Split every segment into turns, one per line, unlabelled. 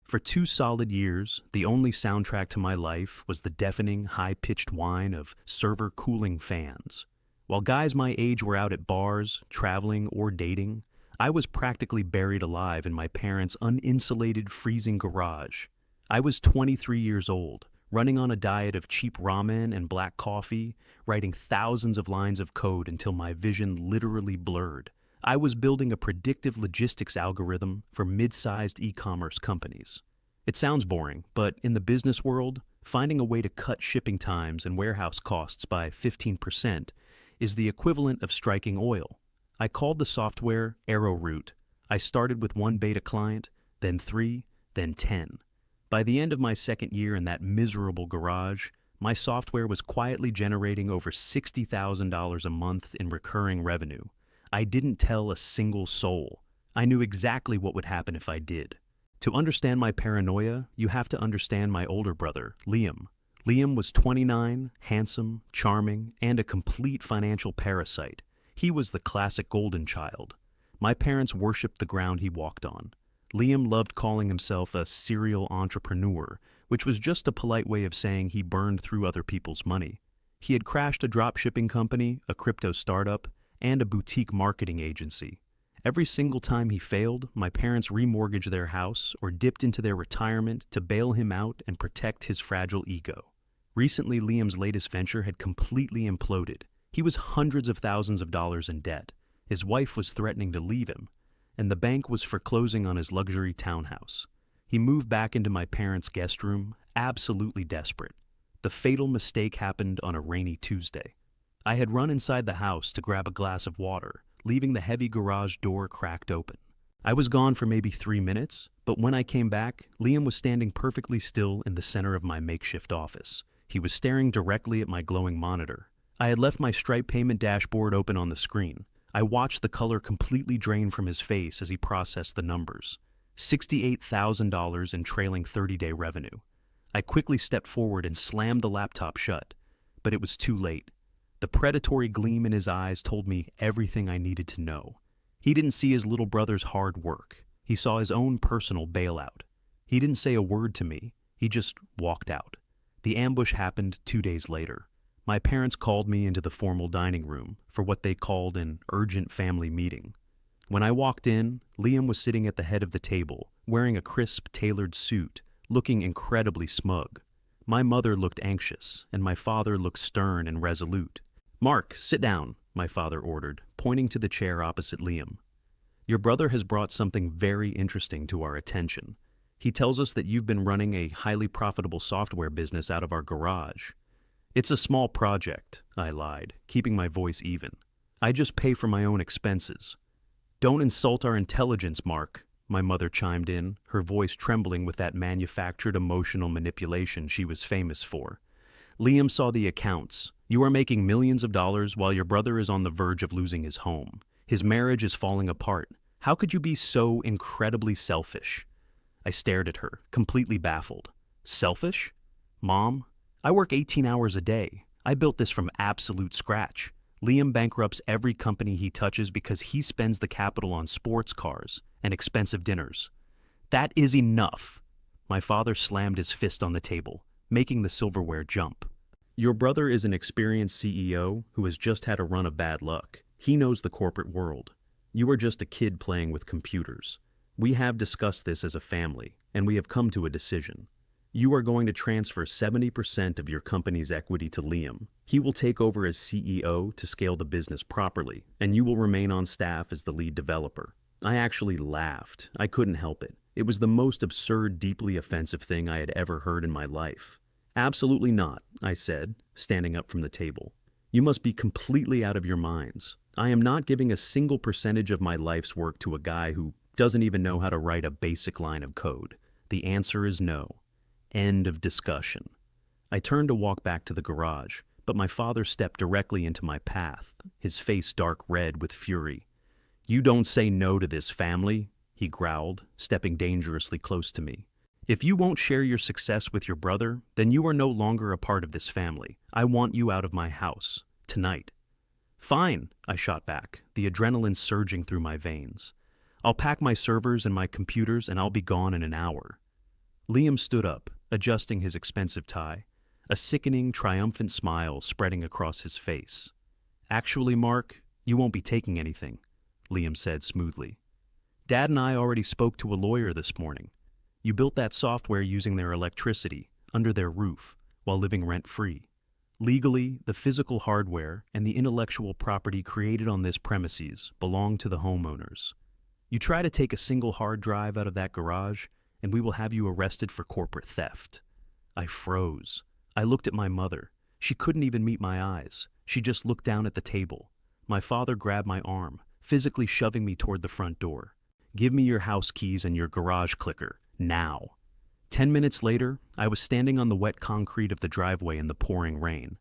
For 2 solid years, the only soundtrack to my life was the deafening, high-pitched whine of server cooling fans. While guys my age were out at bars, traveling, or dating, I was practically buried alive in my parents' uninsulated, freezing garage. I was 23 years old, running on a diet of cheap ramen and black coffee, writing thousands of lines of code until my vision literally blurred. I was building a predictive logistics algorithm for mid-sized e-commerce companies. It sounds boring, but in the business world, finding a way to cut shipping times and warehouse costs by 15% is the equivalent of striking oil. I called the software Arrowroot. I started with 1 beta client, then 3, then 10. By the end of my second year in that miserable garage, my software was quietly generating over $60,000 a month in recurring revenue. I didn't tell a single soul. I knew exactly what would happen if I did. To understand my paranoia, you have to understand my older brother, Liam. Liam was 29, handsome, charming, and a complete financial parasite. He was the classic golden child. My parents worshipped the ground he walked on. Liam loved calling himself a serial entrepreneur, which was just a polite way of saying he burned through other people's money. He had crashed a dropshipping company, a crypto startup, and a boutique marketing agency. Every single time he failed, my parents remortgaged their house or dipped into their retirement to bail him out and protect his fragile ego. Recently, Liam's latest venture had completely imploded. He was hundreds of thousands of dollars in debt. His wife was threatening to leave him, and the bank was foreclosing on his luxury townhouse. He moved back into my parents' guest room, absolutely desperate. The fatal mistake happened on a rainy Tuesday. I had run inside the house to grab a glass of water, leaving the heavy garage door cracked open. I was gone for maybe 3 minutes, but when I came back, Liam was standing perfectly still in the center of my makeshift office. He was staring directly at my glowing monitor. I had left my Stripe payment dashboard open on the screen. I watched the color completely drain from his face as he processed the numbers. $68,000 in trailing 30-day revenue. I quickly stepped forward and slammed the laptop shut, but it was too late. The predatory gleam in his eyes told me everything I needed to know. He didn't see his little brother's hard work. He saw his own personal bailout. He didn't say a word to me. He just walked out. The ambush happened 2 days later. My parents called me into the formal dining room for what they called an urgent family meeting. When I walked in, Liam was sitting at the head of the table, wearing a crisp, tailored suit, looking incredibly smug. My mother looked anxious, and my father looked stern and resolute. "Mark, sit down," my father ordered, pointing to the chair opposite Liam. "Your brother has brought something very interesting to our attention. He tells us that you've been running a highly profitable software business out of our garage." "It's a small project," I lied, keeping my voice even. "I just pay for my own expenses." "Don't insult our intelligence, Mark," my mother chimed in, her voice trembling with that manufactured emotional manipulation she was famous for. "Liam saw the accounts. You are making millions of dollars while your brother is on the verge of losing his home. His marriage is falling apart. How could you be so incredibly selfish?" I stared at her, completely baffled. "Selfish? Mom, I work 18 hours a day. I built this from absolute scratch. Liam bankrupts every company he touches because he spends the capital on sports cars and expensive dinners. That is enough." My father slammed his fist on the table, making the silverware jump. "Your brother is an experienced CEO who has just had a run of bad luck. He knows the corporate world. You are just a kid playing with computers. We have discussed this as a family, and we have come to a decision. You are going to transfer 70% of your company's equity to Liam. He will take over as CEO to scale the business properly, and you will remain on staff as the lead developer." I actually laughed. I couldn't help it. It was the most absurd, deeply offensive thing I had ever heard in my life. "Absolutely not," I said, standing up from the table. "You must be completely out of your minds. I am not giving a single percentage of my life's work to a guy who doesn't even know how to write a basic line of code. The answer is no. End of discussion." I turned to walk back to the garage, but my father stepped directly into my path, his face dark red with fury. "You don't say no to this, family," he growled, stepping dangerously close to me. "If you won't share your success with your brother, then you are no longer a part of this family. I want you out of my house, tonight." "Fine," I shot back, the adrenaline surging through my veins. "I'll pack my servers and my computers and I'll be gone in an hour." Liam stood up, adjusting his expensive tie, a sickening, triumphant smile spreading across his face. "Actually, Mark, you won't be taking anything," Liam said smoothly. "Dad and I already spoke to a lawyer this morning. You built that software using their electricity, under their roof, while living rent-free. Legally, the physical hardware and the intellectual property created on this premises belong to the homeowners. You try to take a single hard drive out of that garage, and we will have you arrested for corporate theft." I froze. I looked at my mother. She couldn't even meet my eyes. She just looked down at the table. My father grabbed my arm, physically shoving me toward the front door. "Give me your house keys and your garage clicker, now." 10 minutes later, I was standing on the wet concrete of the driveway in the pouring rain.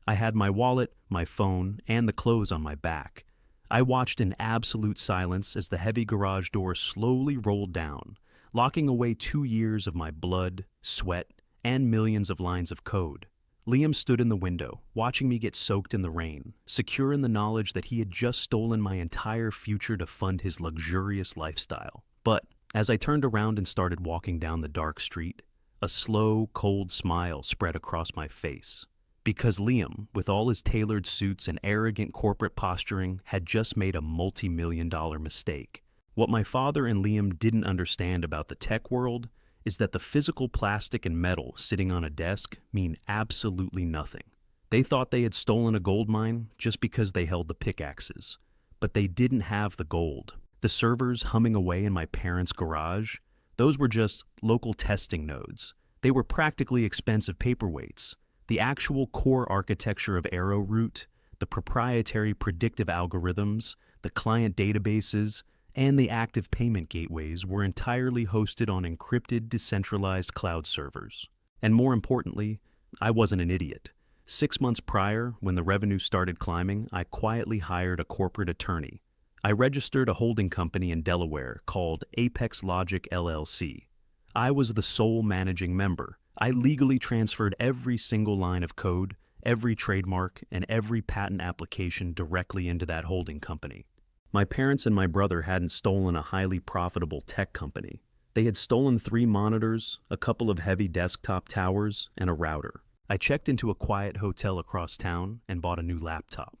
I had my wallet, my phone, and the clothes on my back. I watched in absolute silence as the heavy garage door slowly rolled down, locking away 2 years of my blood, sweat, and millions of lines of code. Liam stood in the window, watching me get soaked in the rain, secure in the knowledge that he had just stolen my entire future to fund his luxurious lifestyle. But as I turned around and started walking down the dark street, a slow, cold smile spread across my face. Because Liam, with all his tailored suits and arrogant corporate posturing, had just made a multi-million-dollar mistake. What my father and Liam didn't understand about the tech world is that the physical plastic and metal sitting on a desk mean absolutely nothing. They thought they had stolen a gold mine just because they held the pickaxes. But they didn't have the gold. The servers humming away in my parents' garage, those were just local testing nodes. They were practically expensive paperweights. The actual core architecture of Arrowroot, the proprietary predictive algorithms, the client databases, and the active payment gateways were entirely hosted on encrypted, decentralized cloud servers. And more importantly, I wasn't an idiot. 6 months prior, when the revenue started climbing, I quietly hired a corporate attorney. I registered a holding company in Delaware called Apex Logic LLC. I was the sole managing member. I legally transferred every single line of code, every trademark, and every patent application directly into that holding company. My parents and my brother hadn't stolen a highly profitable tech company. They had stolen 3 monitors, a couple of heavy desktop towers, and a router. I checked into a quiet hotel across town and bought a new laptop.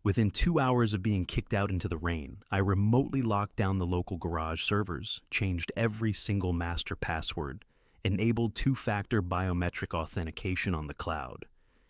Within 2 hours of being kicked out into the rain, I remotely locked down the local garage servers, changed every single master password, enabled 2-factor biometric authentication on the cloud,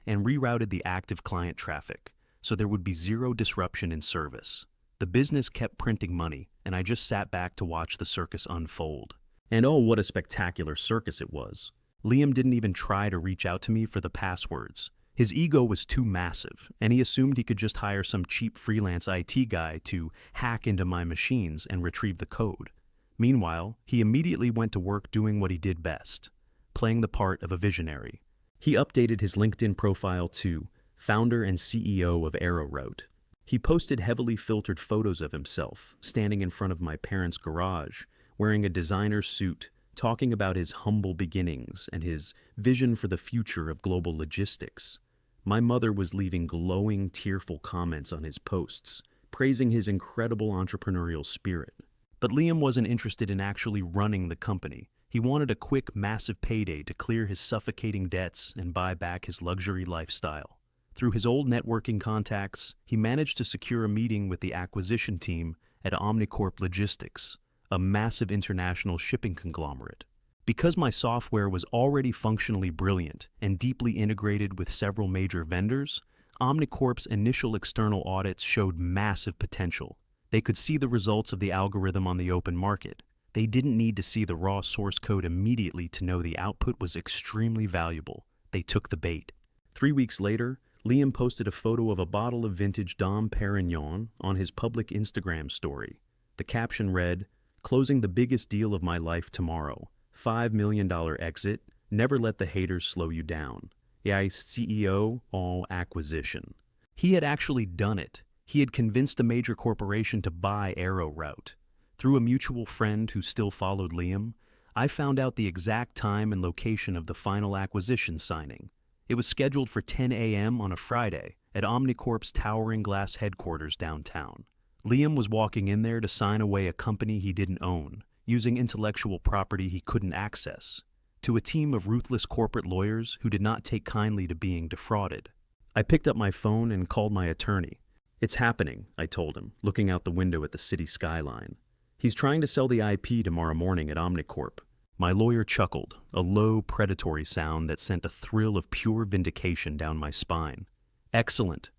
and rerouted the active client traffic so there would be zero disruption in service. The business kept printing money, and I just sat back to watch the circus unfold. And oh, what a spectacular circus it was. Liam didn't even try to reach out to me for the passwords. His ego was too massive, and he assumed he could just hire some cheap freelance IT guy to hack into my machines and retrieve the code. Meanwhile, he immediately went to work doing what he did best, playing the part of a visionary. He updated his LinkedIn profile to founder and CEO of Arrowroot. He posted heavily filtered photos of himself, standing in front of my parents' garage, wearing a designer suit, talking about his humble beginnings and his vision for the future of global logistics. My mother was leaving glowing, tearful comments on his posts, praising his incredible entrepreneurial spirit. But Liam wasn't interested in actually running the company. He wanted a quick, massive payday to clear his suffocating debts and buy back his luxury lifestyle. Through his old networking contacts, he managed to secure a meeting with the acquisition team at Omnicorp Logistics, a massive international shipping conglomerate. Because my software was already functionally brilliant and deeply integrated with several major vendors, Omnicorp's initial external audits showed massive potential. They could see the results of the algorithm on the open market. They didn't need to see the raw source code immediately to know the output was extremely valuable. They took the bait. 3 weeks later, Liam posted a photo of a bottle of vintage Dom Perignon on his public Instagram story. The caption read, "Closing the biggest deal of my life tomorrow. $5 million exit. Never let the haters slow you down. AI CEO all acquisition." He had actually done it. He had convinced a major corporation to buy Arrowroot. Through a mutual friend who still followed Liam, I found out the exact time and location of the final acquisition signing. It was scheduled for 10 a.m. on a Friday at Omnicorp's towering glass headquarters downtown. Liam was walking in there to sign away a company he didn't own, using intellectual property he couldn't access. to a team of ruthless corporate lawyers who did not take kindly to being defrauded. I picked up my phone and called my attorney. "It's happening," I told him, looking out the window at the city skyline. "He's trying to sell the IP tomorrow morning at Omnicorp." My lawyer chuckled, a low, predatory sound that sent a thrill of pure vindication down my spine. "Excellent.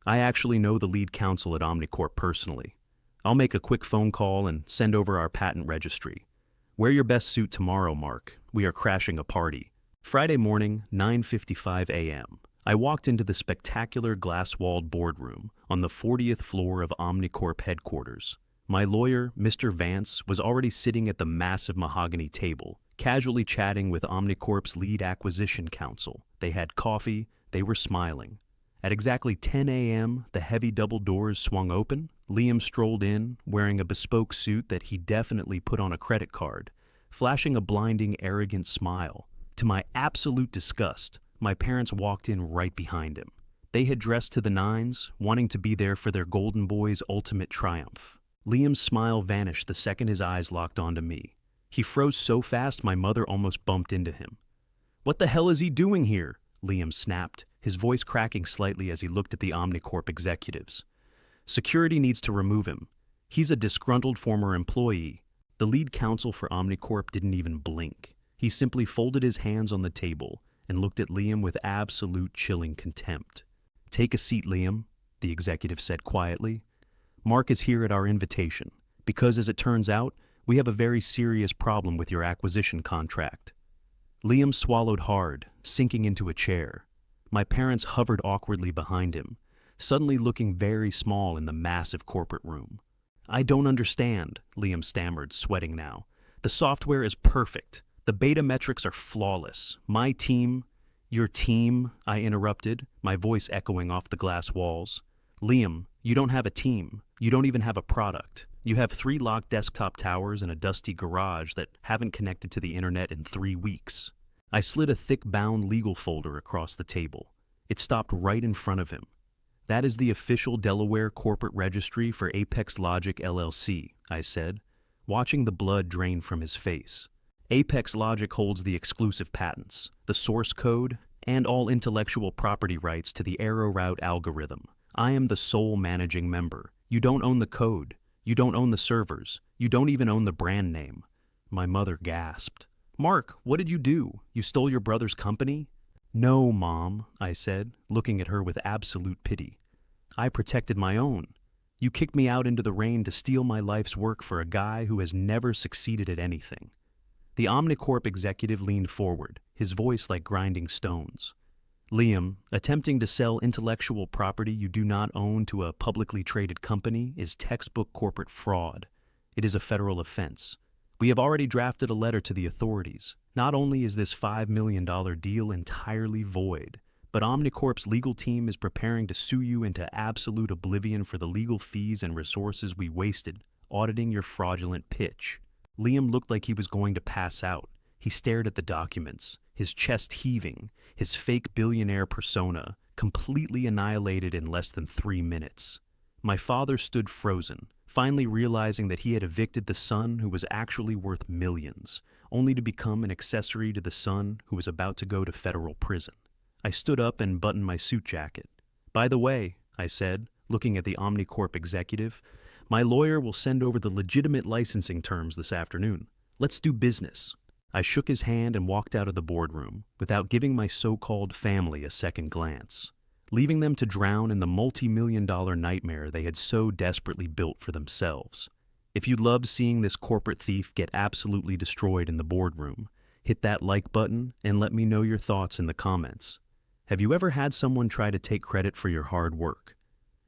I actually know the lead counsel at Omnicorp personally. I'll make a quick phone call and send over our patent registry. Wear your best suit tomorrow, Mark. We are crashing a party." Friday morning, 9:55 a.m. I walked into the spectacular glass-walled boardroom on the 40th floor of Omnicorp headquarters. My lawyer, Mr. Vance, was already sitting at the massive mahogany table, casually chatting with Omnicorp's lead acquisition counsel. They had coffee, they were smiling. At exactly 10 a.m., the heavy double doors swung open. Liam strolled in, wearing a bespoke suit that he definitely put on a credit card, flashing a blinding, arrogant smile. To my absolute disgust, my parents walked in right behind him. They had dressed to the nines, wanting to be there for their golden boy's ultimate triumph. Liam's smile vanished the second his eyes locked onto me. He froze so fast my mother almost bumped into him. "What the hell is he doing here?" Liam snapped, his voice cracking slightly as he looked at the Omnicorp executives. "Security needs to remove him. He's a disgruntled former employee." The lead counsel for Omnicorp didn't even blink. He simply folded his hands on the table and looked at Liam with absolute chilling contempt. "Take a seat, Liam," the executive said quietly. "Mark is here at our invitation, because as it turns out, we have a very serious problem with your acquisition contract." Liam swallowed hard, sinking into a chair. My parents hovered awkwardly behind him, suddenly looking very small in the massive corporate room. "I don't understand," Liam stammered, sweating now. "The software is perfect. The beta metrics are flawless. My team—" "Your team," I interrupted, my voice echoing off the glass walls. "Liam, you don't have a team. You don't even have a product. You have 3 locked desktop towers and a dusty garage that haven't connected to the internet in 3 weeks. I slid a thick bound legal folder across the table. It stopped right in front of him. "That is the official Delaware corporate registry for Apex Logic LLC, I said, watching the blood drain from his face. Apex Logic holds the exclusive patents, the source code, and all intellectual property rights to the ArrowRoute algorithm. I am the sole managing member. You don't own the code. You don't own the servers. You don't even own the brand name." My mother gasped. "Mark, what did you do? You stole your brother's company?" "No, Mom," I said, looking at her with absolute pity. "I protected my own. You kicked me out into the rain to steal my life's work for a guy who has never succeeded at anything." The Omnicorp executive leaned forward, his voice like grinding stones. "Liam, attempting to sell intellectual property you do not own to a publicly traded company is textbook corporate fraud. It is a federal offense. We have already drafted a letter to the authorities. Not only is this $5 million deal entirely void, but Omnicorp's legal team is preparing to sue you into absolute oblivion for the legal fees and resources we wasted auditing your fraudulent pitch." Liam looked like he was going to pass out. He stared at the documents, his chest heaving, his fake billionaire persona completely annihilated in less than 3 minutes. My father stood frozen, finally realizing that he had evicted the son who was actually worth millions, only to become an accessory to the son who was about to go to federal prison. I stood up and buttoned my suit jacket. "By the way," I said, looking at the Omnicorp executive, "my lawyer will send over the legitimate licensing terms this afternoon. Let's do business." I shook his hand and walked out of the boardroom, without giving my so-called family a second glance, leaving them to drown in the multi-million-dollar nightmare they had so desperately built for themselves. If you loved seeing this corporate thief get absolutely destroyed in the boardroom, hit that like button and let me know your thoughts in the comments. Have you ever had someone try to take credit for your hard work?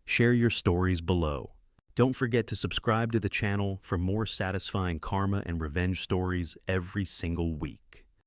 Share your stories below. Don't forget to subscribe to the channel for more satisfying karma and revenge stories every single week.